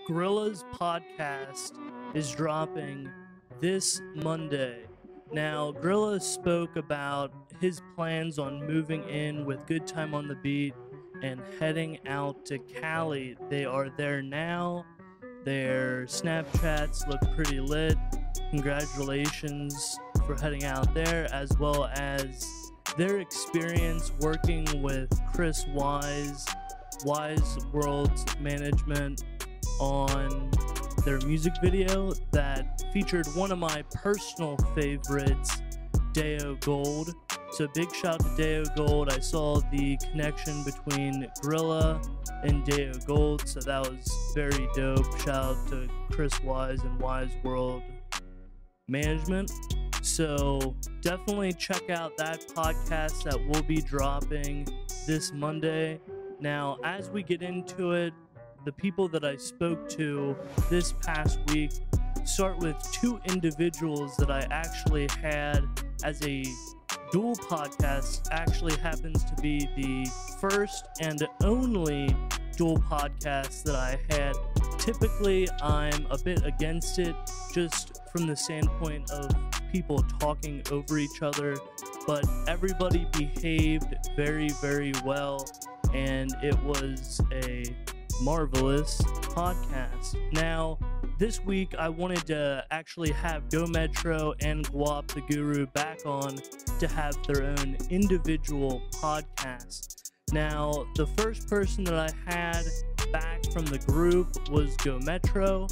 Grilla's podcast is dropping this Monday. Now, Grilla spoke about his plans on moving in with Good Time on the Beat and heading out to Cali. They are there now. Their Snapchats look pretty lit. Congratulations for heading out there, as well as their experience working with Chris Wise World's management on their music video that featured one of my personal favorites, Deo Gold. So big shout to Deo Gold. I saw the connection between Grilla and Deo Gold, so that was very dope. Shout out to Chris Wise and Wise World management. So definitely check out that podcast that will be dropping this Monday. Now, as we get into it, the people that I spoke to this past week start with two individuals that I actually had as a dual podcast. Actually happens to be the first and only dual podcast that I had. Typically, I'm a bit against it just from the standpoint of people talking over each other, but everybody behaved very, very well, and it was a marvelous podcast. Now, this week I wanted to actually have Go Metro and Guap the Guru back on to have their own individual podcast. Now, the first person that I had back from the group was Go Metro,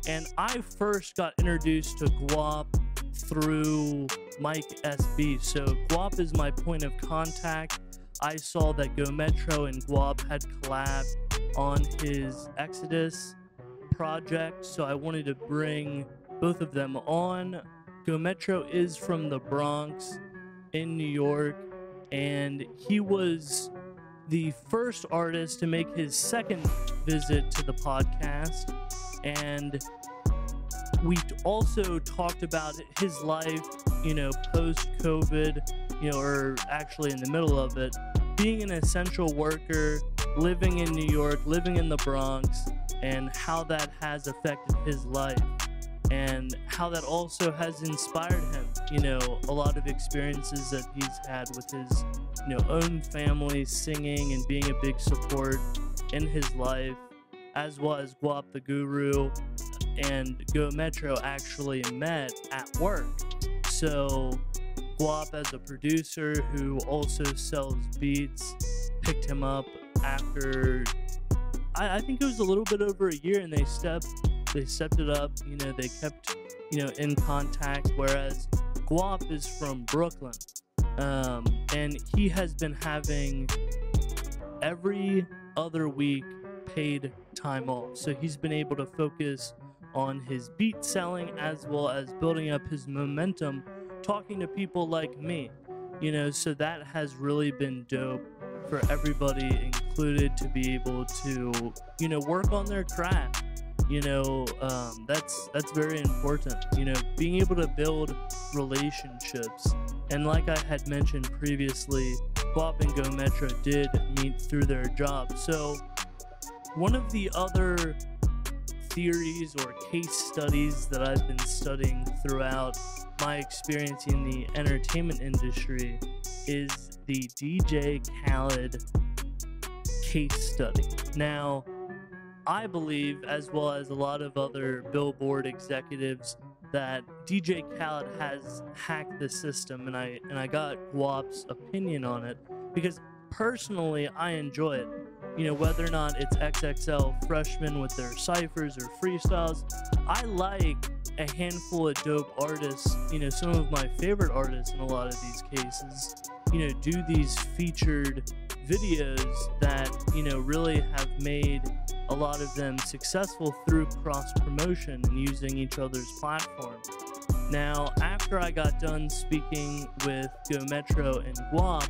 and I first got introduced to Guap through Mike SB. So Guap is my point of contact. I saw that Go Metro and Guap had collabed on his Exodus project, so I wanted to bring both of them on. Go Metro is from the Bronx in New York, and he was the first artist to make his second visit to the podcast. And we also talked about his life, post-COVID, or actually in the middle of it, being an essential worker, living in New York, living in the Bronx, and how that has affected his life, and how that also has inspired him. A lot of experiences that he's had with his, own family, singing and being a big support in his life, as well as Guap the Guru and Go Metro actually met at work. So Guap, as a producer who also sells beats, picked him up after I think it was a little bit over a year, and they stepped it up. They kept in contact, whereas Guap is from Brooklyn, and he has been having every other week paid time off, so he's been able to focus on his beat selling as well as building up his momentum, talking to people like me, so that has really been dope for everybody included, to be able to work on their craft. That's very important, being able to build relationships. And like I had mentioned previously, Guap and Go Metro did meet through their job. So one of the other theories or case studies that I've been studying throughout my experience in the entertainment industry is the DJ Khalid case study. Now, I believe, as well as a lot of other Billboard executives, that DJ Khalid has hacked the system, and I got Guap's opinion on it, because personally I enjoy it. Whether or not it's XXL freshmen with their ciphers or freestyles, I like a handful of dope artists, some of my favorite artists in a lot of these cases, do these featured videos that, really have made a lot of them successful through cross-promotion and using each other's platform. Now, after I got done speaking with Go Metro and Guap,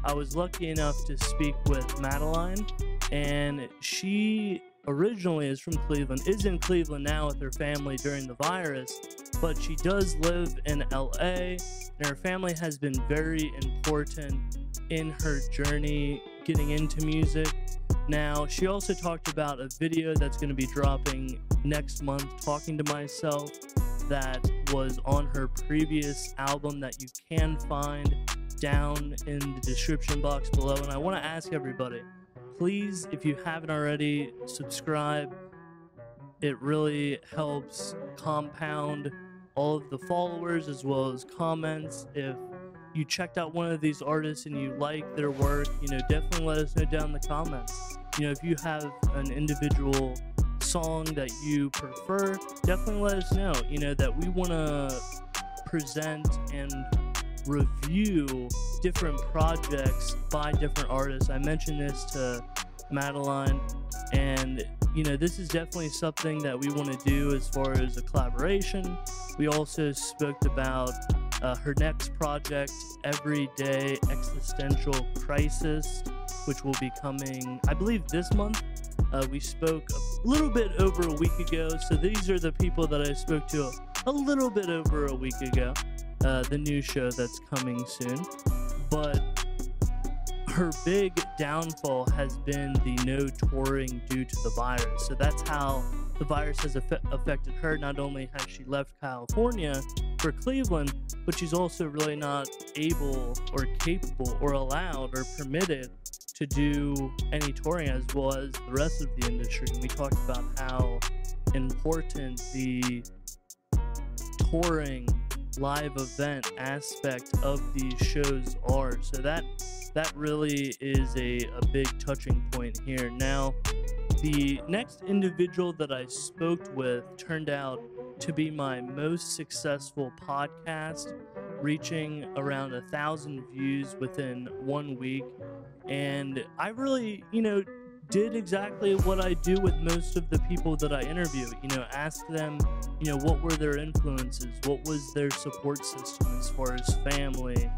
I was lucky enough to speak with Madeline, and she originally is from Cleveland, is in Cleveland now with her family during the virus, but she does live in LA, and her family has been very important in her journey getting into music. Now, she also talked about a video that's going to be dropping next month, Talking to Myself, that was on her previous album that you can find down in the description box below. And I want to ask everybody, please, if you haven't already, subscribe. It really helps compound all of the followers as well as comments. If you checked out one of these artists and you like their work, definitely let us know down in the comments. If you have an individual song that you prefer, definitely let us know, that we want to present and review different projects by different artists. I mentioned this to Madeline, and this is definitely something that we want to do as far as a collaboration. We also spoke about her next project, Everyday Existential Crisis, which will be coming, I believe, this month. We spoke a little bit over a week ago, so these are the people that I spoke to a little bit over a week ago, the new show that's coming soon. But her big downfall has been the no touring due to the virus. So that's how the virus has affected her. Not only has she left California for Cleveland, but she's also really not able or capable or allowed or permitted to do any touring as well as the rest of the industry. And we talked about how important the touring live event aspect of these shows are. So that really is a big touching point here. Now, the next individual that I spoke with turned out to be my most successful podcast, reaching around 1,000 views within 1 week. And I really, did exactly what I do with most of the people that I interview. Ask them, what were their influences? What was their support system as far as family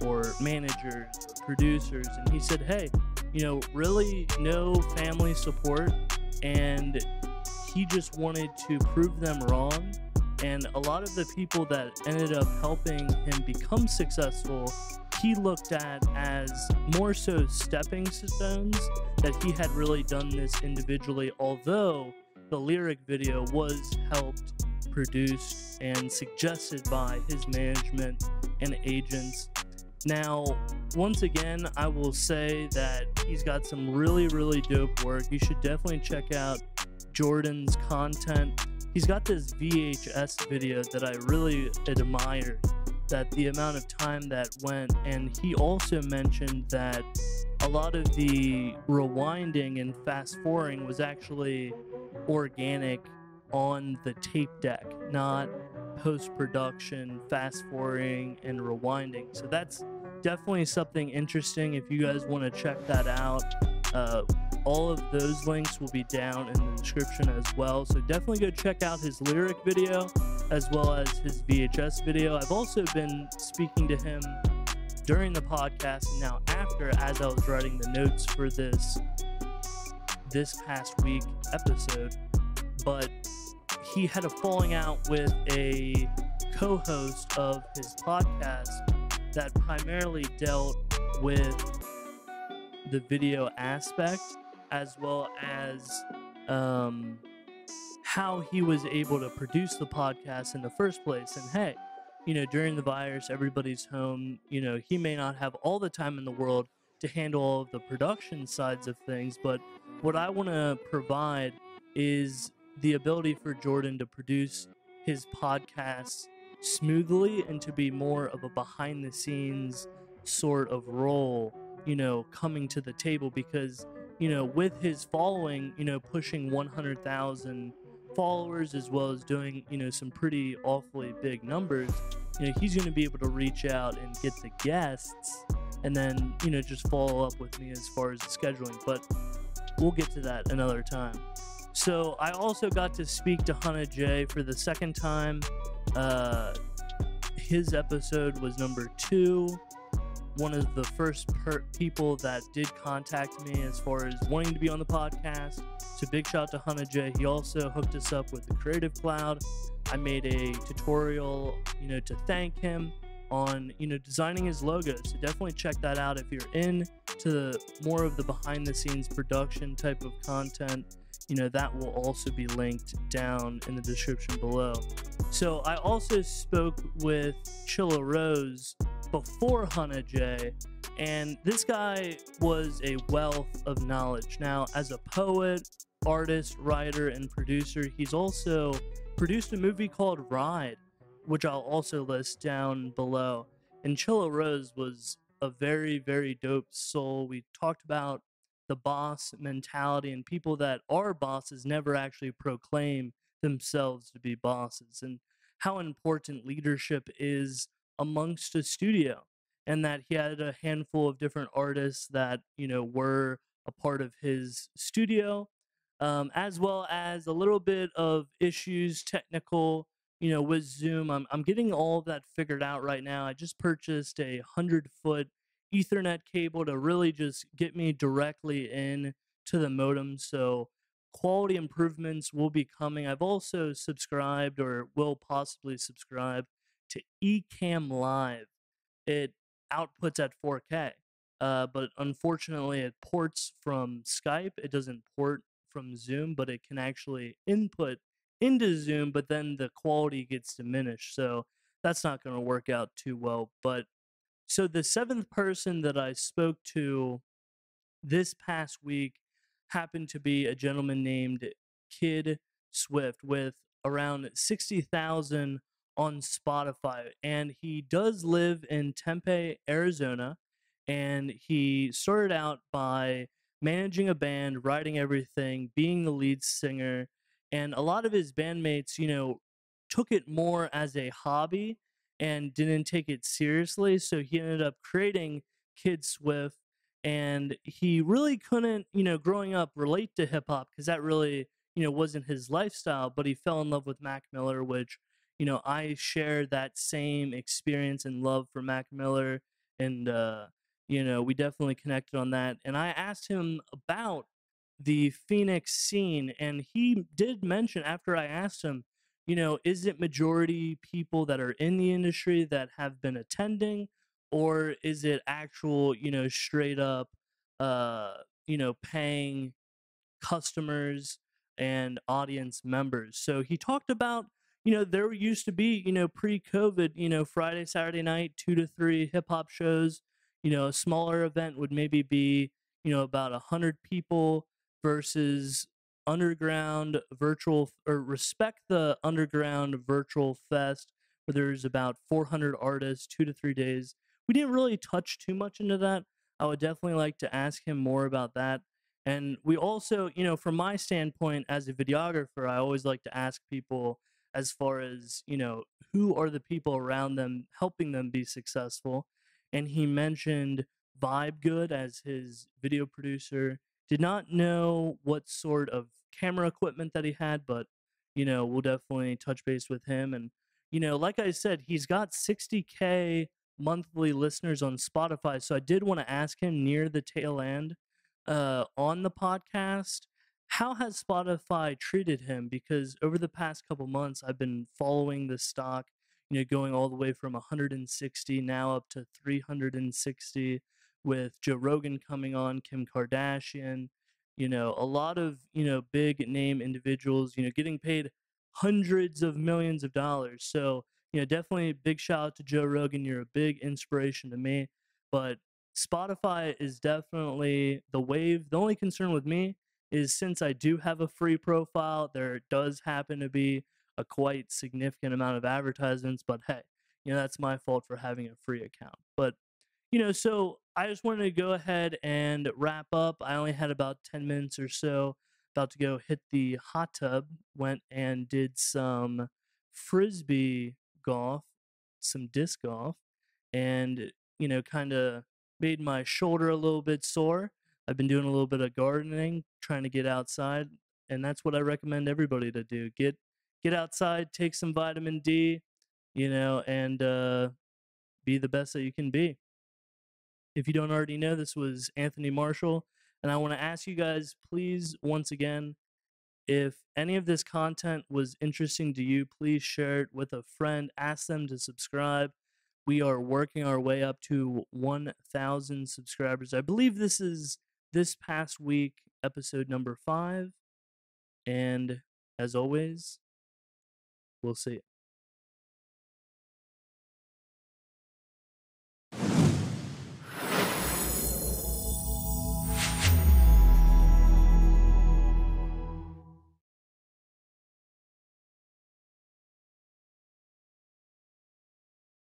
or managers, producers? And he said, hey, really no family support, and he just wanted to prove them wrong. And a lot of the people that ended up helping him become successful, he looked at as more so stepping stones, that he had really done this individually, although the lyric video was helped, produced, and suggested by his management and agents. Now, once again, I will say that he's got some really, really dope work. You should definitely check out Jordan's content. He's got this VHS video that I really admired, that the amount of time that went, and he also mentioned that a lot of the rewinding and fast forwarding was actually organic on the tape deck, not post-production fast forwarding and rewinding. So that's definitely something interesting if you guys want to check that out. All of those links will be down in the description as well, so definitely go check out his lyric video as well as his VHS video. I've also been speaking to him during the podcast and now after, as I was writing the notes for this past week episode. But he had a falling out with a co-host of his podcast that primarily dealt with the video aspect as well as how he was able to produce the podcast in the first place. And hey, during the virus, everybody's home. He may not have all the time in the world to handle all of the production sides of things, but what I want to provide is the ability for Jordan to produce his podcasts smoothly and to be more of a behind the scenes sort of role, coming to the table, because with his following, pushing 100,000 followers as well as doing, some pretty awfully big numbers, he's going to be able to reach out and get the guests and then, just follow up with me as far as the scheduling. But we'll get to that another time. So I also got to speak to Hannah J for the second time. His episode was number 2. One of the first people that did contact me as far as wanting to be on the podcast. So big shout out to Hannah J. He also hooked us up with the Creative Cloud. I made a tutorial, to thank him. on, designing his logo. So definitely check that out if you're into the more of the behind the scenes production type of content. That will also be linked down in the description below. So I also spoke with Chilla Rose before Hannah J, and this guy was a wealth of knowledge. Now, as a poet, artist, writer, and producer, he's also produced a movie called Ride, which I'll also list down below. And Chilla Rose was a very, very dope soul. We talked about the boss mentality, and people that are bosses never actually proclaim themselves to be bosses, and how important leadership is amongst a studio. And that he had a handful of different artists that, were a part of his studio, as well as a little bit of issues, technical, with Zoom. I'm getting all of that figured out right now. I just purchased a 100-foot Ethernet cable to really just get me directly in to the modem. So quality improvements will be coming. I've also subscribed, or will possibly subscribe, to Ecamm Live. It outputs at 4K, but unfortunately it ports from Skype. It doesn't port from Zoom, but it can actually input into Zoom, but then the quality gets diminished. So that's not going to work out too well. But so the seventh person that I spoke to this past week happened to be a gentleman named Kid Swift with around 60,000 on Spotify. And he does live in Tempe, Arizona. And he started out by managing a band, writing everything, being the lead singer. And a lot of his bandmates, took it more as a hobby and didn't take it seriously. So he ended up creating Kid Swift, and he really couldn't, growing up, relate to hip hop because that really, wasn't his lifestyle. But he fell in love with Mac Miller, which, I share that same experience and love for Mac Miller, and we definitely connected on that. And I asked him about the Phoenix scene, and he did mention, after I asked him, is it majority people that are in the industry that have been attending, or is it actual, straight up, uh, paying customers and audience members? So he talked about, there used to be, pre-COVID, Friday, Saturday night, 2 to 3 hip hop shows. A smaller event would maybe be, about 100 people versus underground virtual, or respect the underground virtual fest, where there's about 400 artists, 2 to 3 days. We didn't really touch too much into that. I would definitely like to ask him more about that. And we also, from my standpoint as a videographer, I always like to ask people, as far as, who are the people around them helping them be successful. And he mentioned Vibe Good as his video producer. Did not know what sort of camera equipment that he had, but, we'll definitely touch base with him. And, like I said, he's got 60K monthly listeners on Spotify. So I did want to ask him near the tail end, on the podcast, how has Spotify treated him? Because over the past couple months, I've been following the stock, going all the way from 160 now up to 360, with Joe Rogan coming on, Kim Kardashian, a lot of, big name individuals, getting paid hundreds of millions of dollars. So, definitely a big shout out to Joe Rogan. You're a big inspiration to me. But Spotify is definitely the wave. The only concern with me is, since I do have a free profile, there does happen to be a quite significant amount of advertisements. But hey, that's my fault for having a free account. But, so I just wanted to go ahead and wrap up. I only had about 10 minutes or so. About to go hit the hot tub. Went and did some frisbee golf, some disc golf, and, kind of made my shoulder a little bit sore. I've been doing a little bit of gardening, trying to get outside, and that's what I recommend everybody to do. Get outside, take some vitamin D, and be the best that you can be. If you don't already know, this was Anthony Marshall, and I want to ask you guys, please, once again, if any of this content was interesting to you, please share it with a friend. Ask them to subscribe. We are working our way up to 1,000 subscribers. I believe this is this past week, episode number 5. And as always, we'll see you.